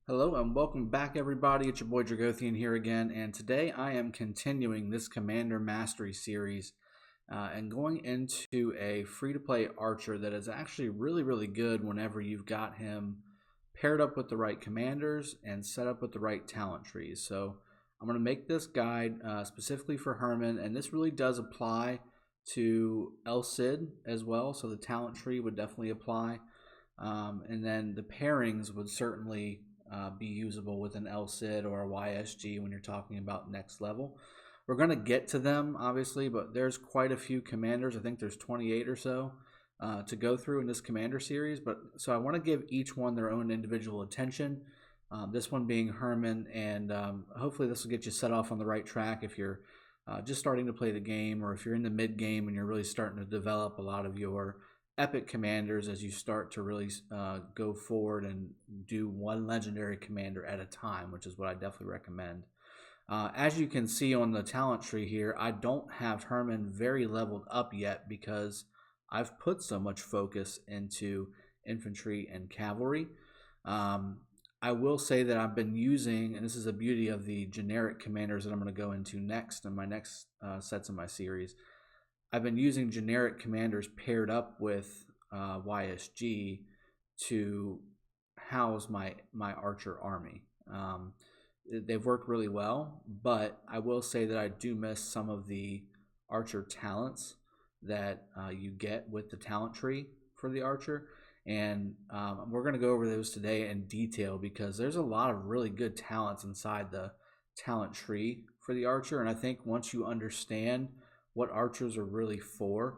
Hello and welcome back, everybody. It's your boy Dragothian here again, and today I am continuing this Commander Mastery series and going into a free-to-play archer that is actually really good whenever you've got him paired up with the right commanders and set up with the right talent trees. So I'm going to make this guide specifically for Hermann, and this really does apply to El Cid as well, so the talent tree would definitely apply. And then the pairings would certainly be usable with an El Cid or a YSG when you're talking about next level. We're going to get to them, obviously, but there's quite a few commanders. I think there's 28 or so to go through in this commander series. So I want to give each one their own individual attention. This one being Hermann, and hopefully this will get you set off on the right track if you're just starting to play the game, or if you're in the mid game and you're really starting to develop a lot of your epic commanders as you start to really go forward and do one legendary commander at a time, which is what I definitely recommend. As you can see on the talent tree here, I don't have Hermann very leveled up yet because I've put so much focus into infantry and cavalry. I will say that I've been using, and this is the beauty of the generic commanders that I'm going to go into next in my next sets of my series. I've been using generic commanders paired up with YSG to house my archer army. They've worked really well, but I will say that I do miss some of the archer talents that you get with the talent tree for the archer. And we're going to go over those today in detail because there's a lot of really good talents inside the talent tree for the archer. And I think once you understand what archers are really for,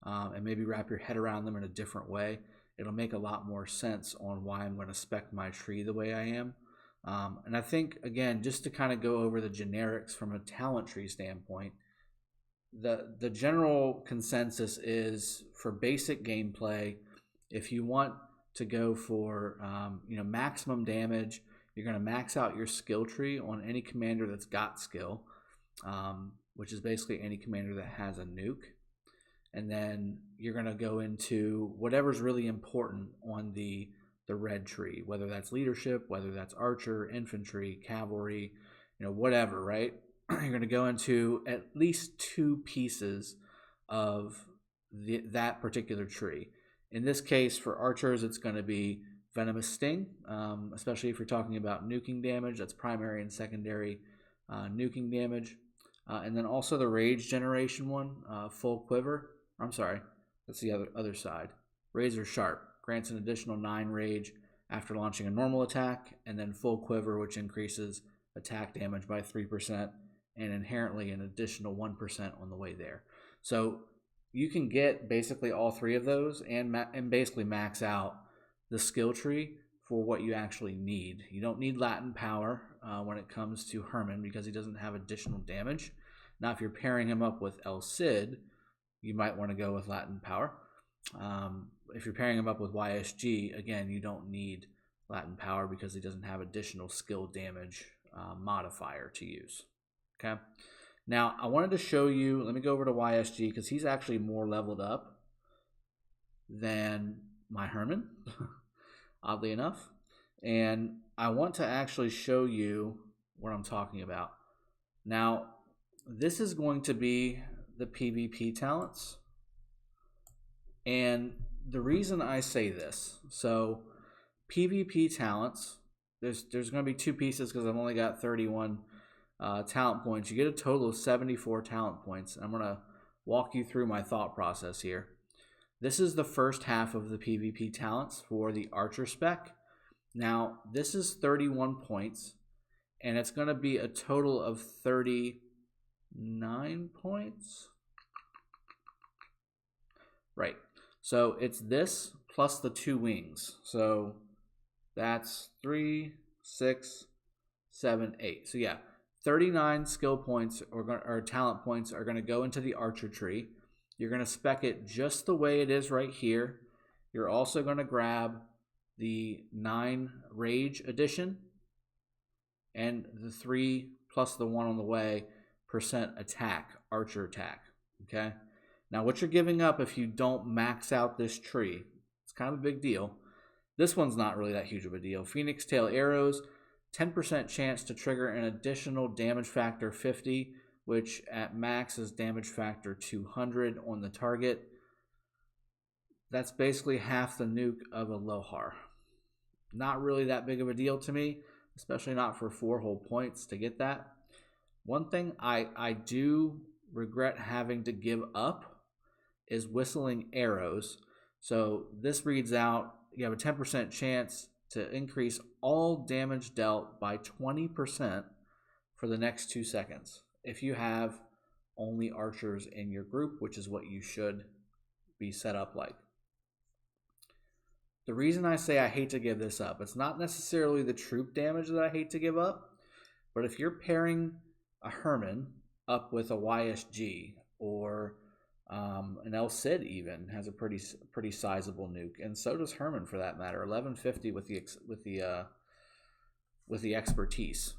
and maybe wrap your head around them in a different way, it'll make a lot more sense on why I'm going to spec my tree the way I am. And I think, again, just to kind of go over the generics from a talent tree standpoint, the general consensus is for basic gameplay, if you want to go for maximum damage, you're going to max out your skill tree on any commander that's got skill, which is basically any commander that has a nuke. And then you're going to go into whatever's really important on the red tree, whether that's leadership, whether that's archer, infantry, cavalry, whatever, right? You're going to go into at least two pieces of that particular tree. In this case, for archers, it's going to be Venomous Sting, especially if you're talking about nuking damage. That's primary and secondary nuking damage. And then also the Rage Generation one, Full Quiver. I'm sorry, that's the other side. Razor Sharp grants an additional 9 Rage after launching a normal attack, and then Full Quiver, which increases attack damage by 3%, and inherently an additional 1% on the way there. So you can get basically all three of those and basically max out the skill tree for what you actually need. You don't need Latin Power when it comes to Hermann because he doesn't have additional damage. Now, if you're pairing him up with El Cid, you might want to go with Latin Power. If you're pairing him up with YSG, again, you don't need Latin Power because he doesn't have additional skill damage modifier to use. Okay. Now, I wanted to show you, let me go over to YSG because he's actually more leveled up than my Hermann, oddly enough. And I want to actually show you what I'm talking about. Now, this is going to be the PvP talents. And the reason I say this, so PvP talents, there's going to be two pieces because I've only got 31 talent points. You get a total of 74 talent points. I'm going to walk you through my thought process here. This is the first half of the PvP talents for the Archer spec. Now, this is 31 points, and it's going to be a total of 39 points. Right. So it's this plus the 2 wings. So that's 3, 6, 7, 8. So yeah, 39 skill points or talent points are going to go into the archer tree. You're going to spec it just the way it is right here. You're also going to grab the 9 Rage addition and the 3 plus the 1 on the way % attack, archer attack. Okay. Now what you're giving up if you don't max out this tree, it's kind of a big deal. This one's not really that huge of a deal. Phoenix Tail Arrows, 10% chance to trigger an additional damage factor 50, which at max is damage factor 200 on the target. That's basically half the nuke of a Lohar. Not really that big of a deal to me, especially not for 4 whole points to get that. One thing I do regret having to give up is Whistling Arrows. So this reads out, you have a 10% chance to increase all damage dealt by 20% for the next 2 seconds if you have only archers in your group, which is what you should be set up like. The reason I say I hate to give this up, it's not necessarily the troop damage that I hate to give up, but if you're pairing a Hermann up with a YSG or an El Cid even has a pretty sizable nuke, and so does Hermann for that matter. 1150 with the expertise.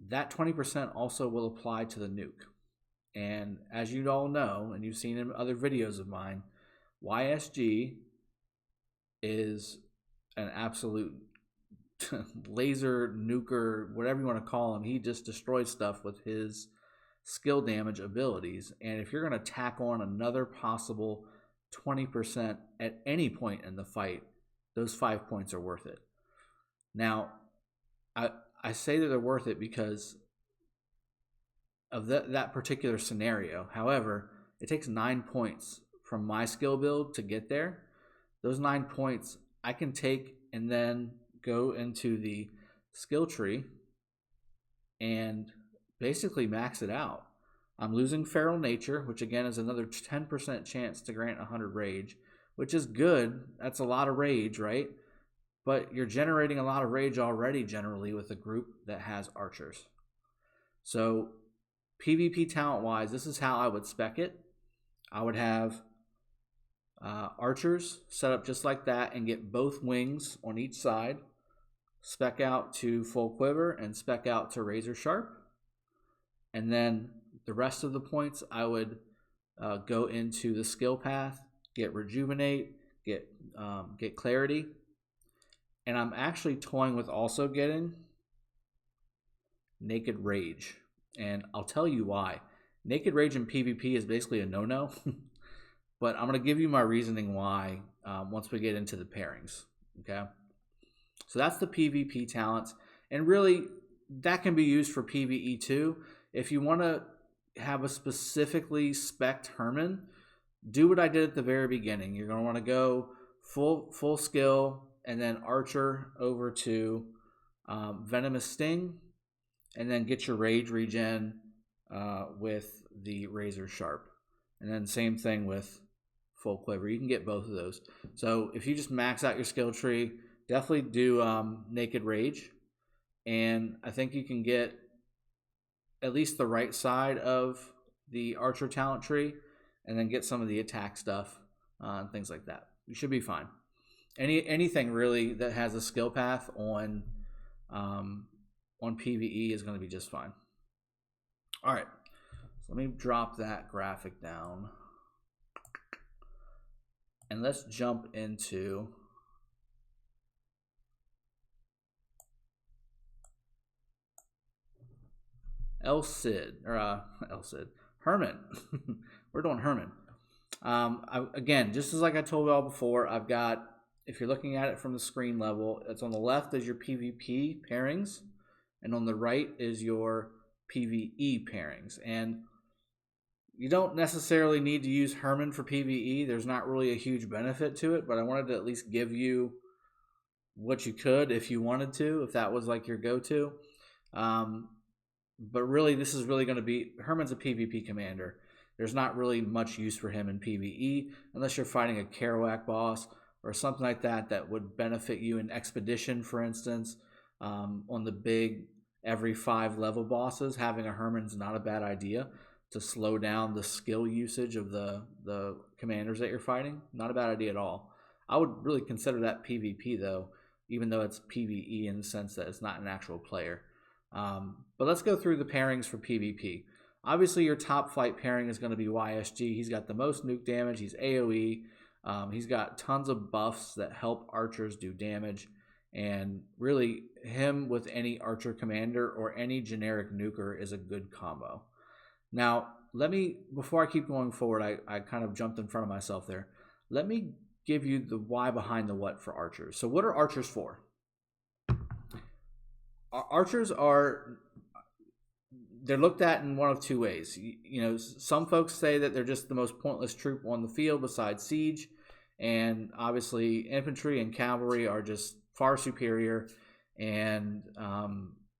That 20% also will apply to the nuke, and as you all know, and you've seen in other videos of mine, YSG is an absolute laser nuker, whatever you want to call him. He just destroys stuff with his skill damage abilities, and if you're going to tack on another possible 20% at any point in the fight, those 5 points are worth it. Now, I say that they're worth it because of that particular scenario. However, it takes 9 points from my skill build to get there. Those 9 points I can take and then go into the skill tree and basically max it out. I'm losing Feral Nature, which again is another 10% chance to grant 100 rage, which is good. That's a lot of rage, right? But you're generating a lot of rage already generally with a group that has archers. So PvP talent-wise, this is how I would spec it. I would have archers set up just like that and get both wings on each side, spec out to full quiver and spec out to razor sharp. And then the rest of the points I would go into the skill path, get rejuvenate, get clarity, and I'm actually toying with also getting naked rage, and I'll tell you why. Naked rage in PvP is basically a no-no, but I'm going to give you my reasoning why once we get into the pairings. Okay, so that's the PvP talents, and really that can be used for PvE too. If you want to have a specifically spec'd Hermann, do what I did at the very beginning. You're going to want to go full skill and then archer over to venomous sting, and then get your rage regen with the razor sharp, and then same thing with full quiver. You can get both of those. So if you just max out your skill tree, definitely do naked rage, and I think you can get at least the right side of the archer talent tree, and then get some of the attack stuff and things like that. You should be fine. Anything really that has a skill path on PvE is going to be just fine. All right, so let me drop that graphic down, and let's jump into Hermann. We're doing Hermann. Again, just as like I told you all before, I've got, if you're looking at it from the screen level, it's on the left is your PvP pairings, and on the right is your PvE pairings. And you don't necessarily need to use Hermann for PvE. There's not really a huge benefit to it, but I wanted to at least give you what you could if you wanted to, if that was like your go-to. But really, this is really going to be, Hermann's a PvP commander. There's not really much use for him in PvE unless you're fighting a Kerouac boss or something like that that would benefit you in Expedition, for instance. On the big every 5 level bosses, having a Hermann's not a bad idea to slow down the skill usage of the commanders that you're fighting. Not a bad idea at all. I would really consider that PvP though, even though it's PvE in the sense that it's not an actual player. But let's go through the pairings for PvP. Obviously, your top flight pairing is going to be YSG. He's got the most nuke damage. He's AoE. He's got tons of buffs that help archers do damage, and really him with any archer commander or any generic nuker is a good combo. Now, before I keep going forward, I kind of jumped in front of myself there. Let me give you the why behind the what for archers. So what are archers for? Archers they're looked at in one of two ways. Some folks say that they're just the most pointless troop on the field besides siege, and obviously infantry and cavalry are just far superior, and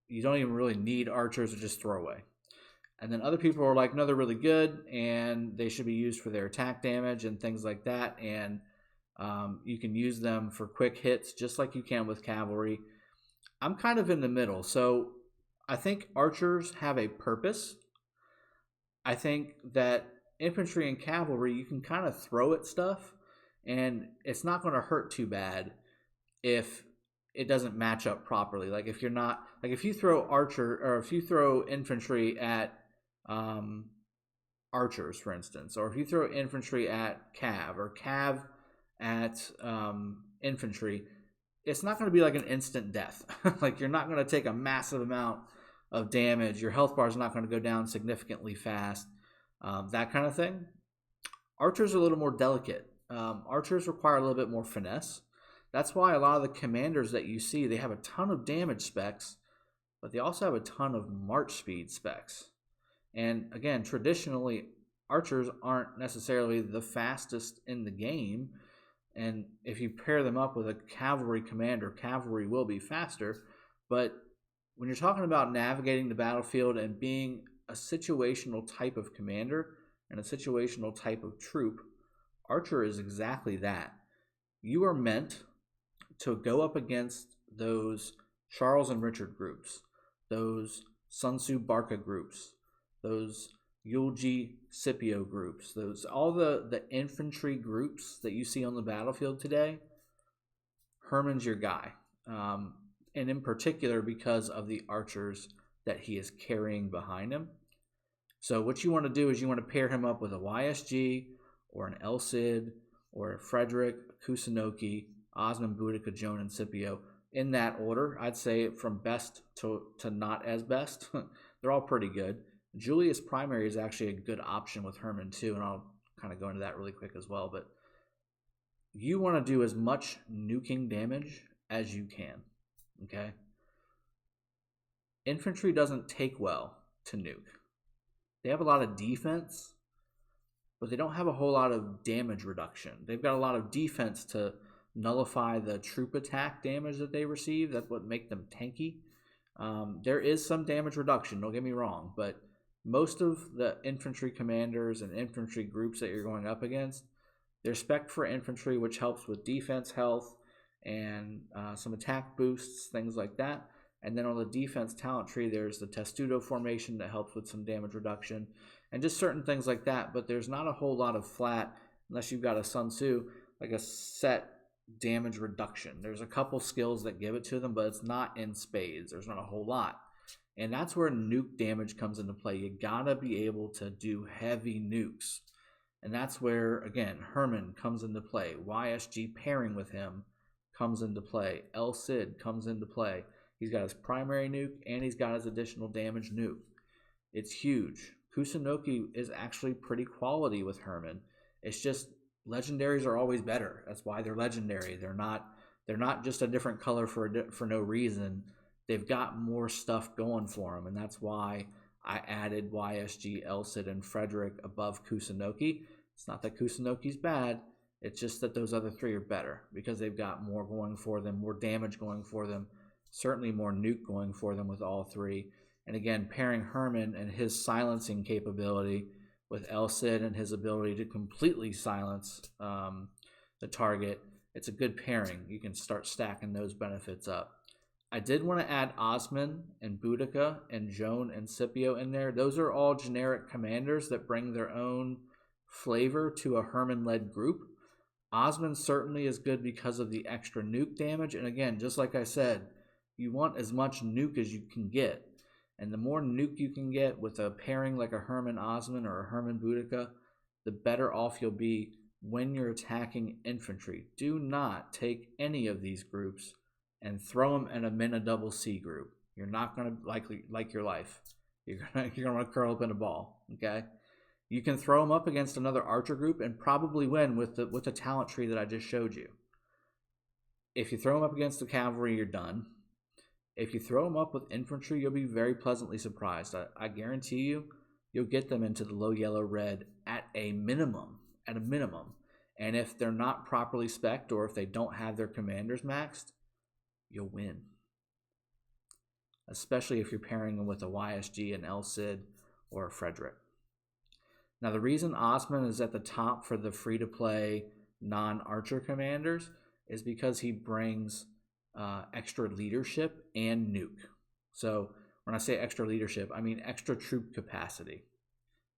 you don't even really need archers, to just throwaway. And then other people are like, no, they're really good, and they should be used for their attack damage and things like that, and you can use them for quick hits just like you can with cavalry. I'm kind of in the middle. So I think archers have a purpose. I think that infantry and cavalry, you can kind of throw at stuff, and it's not going to hurt too bad if it doesn't match up properly. Like if you throw infantry at archers, for instance, or if you throw infantry at cav or cav at infantry, it's not going to be like an instant death. Like you're not going to take a massive amount of damage. Your health bar is not going to go down significantly fast. That kind of thing. Archers are a little more delicate. Archers require a little bit more finesse. That's why a lot of the commanders that you see, they have a ton of damage specs, but they also have a ton of march speed specs. And again, traditionally, archers aren't necessarily the fastest in the game. And if you pair them up with a cavalry commander, cavalry will be faster. But when you're talking about navigating the battlefield and being a situational type of commander and a situational type of troop, archer is exactly that. You are meant to go up against those Charles and Richard groups, those Sun Tzu Barca groups, those Yulji Scipio groups, all the infantry groups that you see on the battlefield today. Hermann's your guy, and in particular because of the archers that he is carrying behind him. So what you want to do is you want to pair him up with a YSG or an El Cid or a Frederick, Kusunoki, Osman, Boudica, Joan, and Scipio, in that order. I'd say from best to not as best. They're all pretty good. Julius Primary is actually a good option with Hermann too, and I'll kind of go into that really quick as well. But you want to do as much nuking damage as you can, okay? Infantry doesn't take well to nuke. They have a lot of defense, but they don't have a whole lot of damage reduction. They've got a lot of defense to nullify the troop attack damage that they receive. That's what makes them tanky. There is some damage reduction, don't get me wrong, but most of the infantry commanders and infantry groups that you're going up against, they're spec for infantry, which helps with defense health and some attack boosts, things like that. And then on the defense talent tree, there's the Testudo formation that helps with some damage reduction and just certain things like that. But there's not a whole lot of flat, unless you've got a Sun Tzu, like a set damage reduction. There's a couple skills that give it to them, but it's not in spades. There's not a whole lot. And that's where nuke damage comes into play. You gotta be able to do heavy nukes. And that's where, again, Hermann comes into play. YSG pairing with him comes into play. El Cid comes into play. He's got his primary nuke and he's got his additional damage nuke. It's huge. Kusunoki is actually pretty quality with Hermann. It's just legendaries are always better. That's why they're legendary. They're not just a different color for no reason. They've got more stuff going for them, and that's why I added YSG, El Cid, and Frederick above Kusunoki. It's not that Kusunoki's bad. It's just that those other three are better because they've got more going for them, more damage going for them, certainly more nuke going for them with all three. And again, pairing Hermann and his silencing capability with El Cid and his ability to completely silence the target, it's a good pairing. You can start stacking those benefits up. I did want to add Osman and Boudica and Joan and Scipio in there. Those are all generic commanders that bring their own flavor to a Hermann-led group. Osman certainly is good because of the extra nuke damage. And again, just like I said, you want as much nuke as you can get. And the more nuke you can get with a pairing like a Hermann Osman or a Hermann Boudica, the better off you'll be when you're attacking infantry, do not take any of these groups and throw them in a Mina double C group. You're not going to like your life. You're gonna want to curl up in a ball. Okay, you can throw them up against another archer group and probably win with the talent tree that I just showed you. If you throw them up against the cavalry, you're done. If you throw them up with infantry, you'll be very pleasantly surprised. I guarantee you, you'll get them into the low yellow red at a minimum. And if they're not properly spec'd, or if they don't have their commanders maxed, you'll win. Especially if you're pairing them with a YSG, an El Cid, or a Frederick. Now, the reason Osman is at the top for the free-to-play non-archer commanders is because he brings extra leadership and nuke. So when I say extra leadership, I mean extra troop capacity.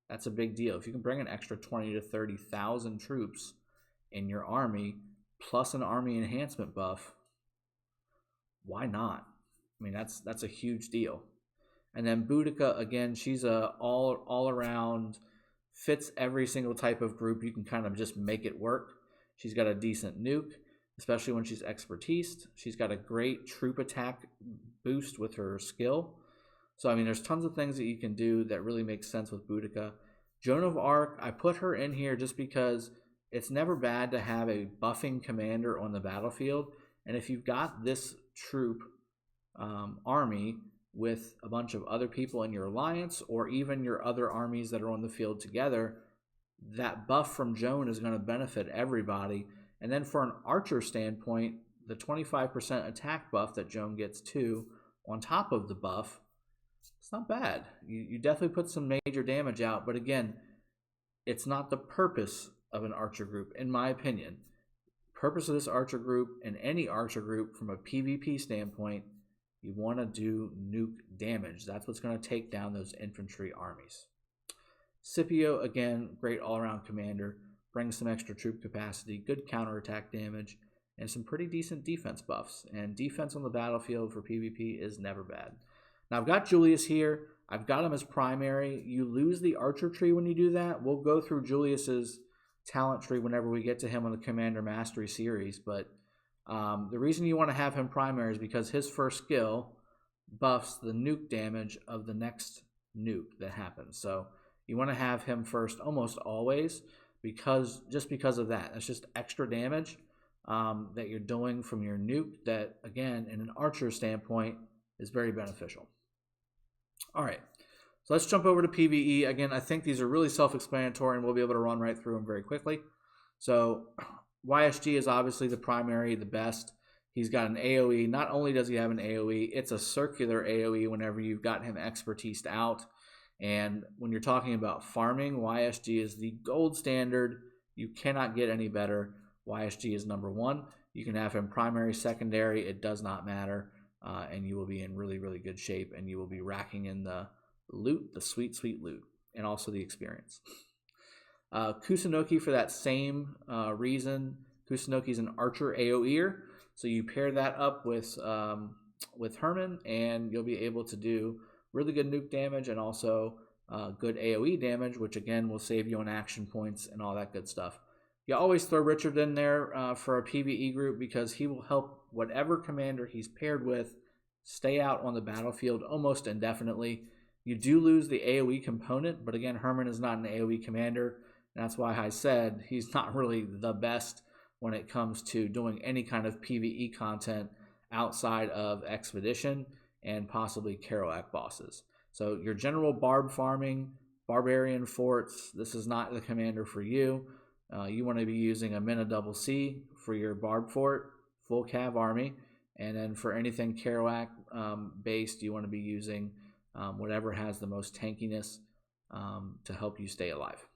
That's a big deal. If you can bring an extra 20 to 30,000 troops in your army, plus an army enhancement buff, why not? I mean, that's a huge deal. And then Boudica, again, she's a all around, fits every single type of group. You can kind of just make it work. She's got a decent nuke, especially when she's expertised. She's got a great troop attack boost with her skill. So, I mean, there's tons of things that you can do that really make sense with Boudica. Joan of Arc, I put her in here just because it's never bad to have a buffing commander on the battlefield. And if you've got this troop army with a bunch of other people in your alliance, or even your other armies that are on the field together, that buff from Joan is going to benefit everybody. And then for an archer standpoint, the 25% attack buff that Joan gets too, on top of the buff, it's not bad. You definitely put some major damage out, but again, it's not the purpose of an archer group, in my opinion. Purpose of this archer group, and any archer group from a PvP standpoint, you want to do nuke damage. That's what's going to take down those infantry armies. Scipio, again, great all-around commander, brings some extra troop capacity, good counterattack damage, and some pretty decent defense buffs. And defense on the battlefield for PvP is never bad. Now, I've got Julius here. I've got him as primary. You lose the archer tree when you do that. We'll go through Julius's talent tree whenever we get to him on the Commander Mastery series. But the reason you want to have him primary is because his first skill buffs the nuke damage of the next nuke that happens. So you want to have him first almost always, because of that. That's just extra damage that you're doing from your nuke that, again, in an archer standpoint, is very beneficial. All right, so let's jump over to PvE. Again, I think these are really self-explanatory, and we'll be able to run right through them very quickly. So YSG is obviously the primary, the best. He's got an AoE. Not only does he have an AoE, it's a circular AoE whenever you've got him expertised out. And when you're talking about farming, YSG is the gold standard. You cannot get any better. YSG is number one. You can have him primary, secondary. It does not matter. And you will be in really, really good shape. And you will be racking in the loot, the sweet, sweet loot, and also the experience. Kusunoki, for that same reason. Kusunoki is an archer AoEer. So you pair that up with Hermann, and you'll be able to do really good nuke damage and also good AoE damage, which again will save you on action points and all that good stuff. You always throw Richard in there for a PvE group because he will help whatever commander he's paired with stay out on the battlefield almost indefinitely. You do lose the AoE component, but again, Hermann is not an AoE commander. And that's why I said he's not really the best when it comes to doing any kind of PvE content outside of Expedition and possibly Kerouac bosses. So your general barb farming, barbarian forts, this is not the commander for you. You want to be using a Mina double C for your barb fort, full cav army, and then for anything Kerouac based, you want to be using whatever has the most tankiness to help you stay alive.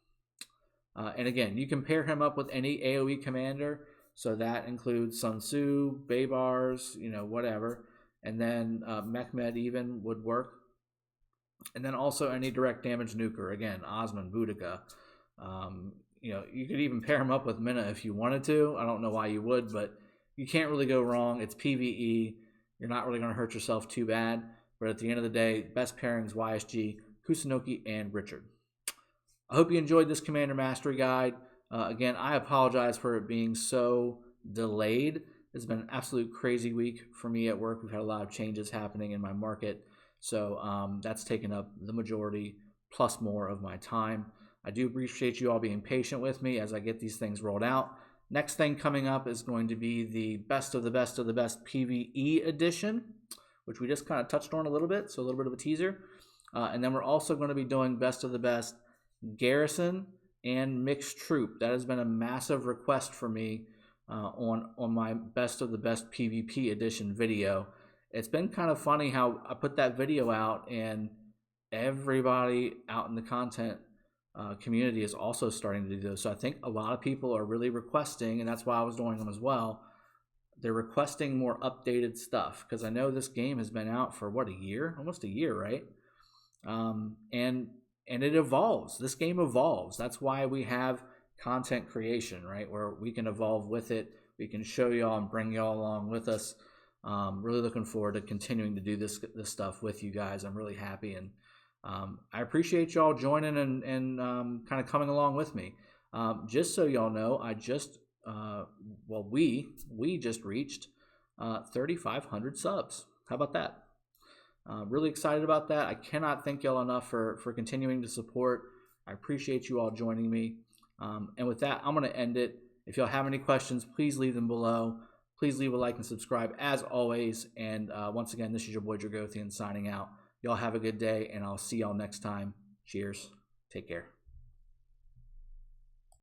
And again, you can pair him up with any AoE commander, so that includes Sun Tzu, Baybars, whatever. And then Mehmed even would work. And then also any direct damage nuker. Again, Osman, Boudica. You could even pair him up with Mina if you wanted to. I don't know why you would, but you can't really go wrong. It's PvE. You're not really going to hurt yourself too bad. But at the end of the day, best pairings, YSG, Kusunoki, and Richard. I hope you enjoyed this Commander Mastery Guide. Again, I apologize for it being so delayed. It's been an absolute crazy week for me at work. We've had a lot of changes happening in my market, so that's taken up the majority plus more of my time. I do appreciate you all being patient with me as I get these things rolled out. Next thing coming up is going to be the best of the best of the best PvE edition, which we just kind of touched on a little bit, so a little bit of a teaser. And then we're also going to be doing best of the best garrison and mixed troop. That has been a massive request for me on my best of the best PvP edition video. It's been kind of funny how I put that video out and everybody out in the content community is also starting to do those. So I think a lot of people are really requesting, and that's why I was doing them as well. They're requesting more updated stuff because I know this game has been out for what, a year, almost a year, right? And it evolves. This game evolves. That's why we have content creation, right? Where we can evolve with it. We can show y'all and bring y'all along with us. Really looking forward to continuing to do this stuff with you guys. I'm really happy, and I appreciate y'all joining and kind of coming along with me. Just so y'all know, I just we just reached 3,500 subs. How about that? Really excited about that. I cannot thank y'all enough for continuing to support. I appreciate you all joining me. And with that, I'm going to end it. If y'all have any questions, please leave them below. Please leave a like and subscribe as always. And once again, this is your boy Dragothian signing out. Y'all have a good day, and I'll see y'all next time. Cheers. Take care.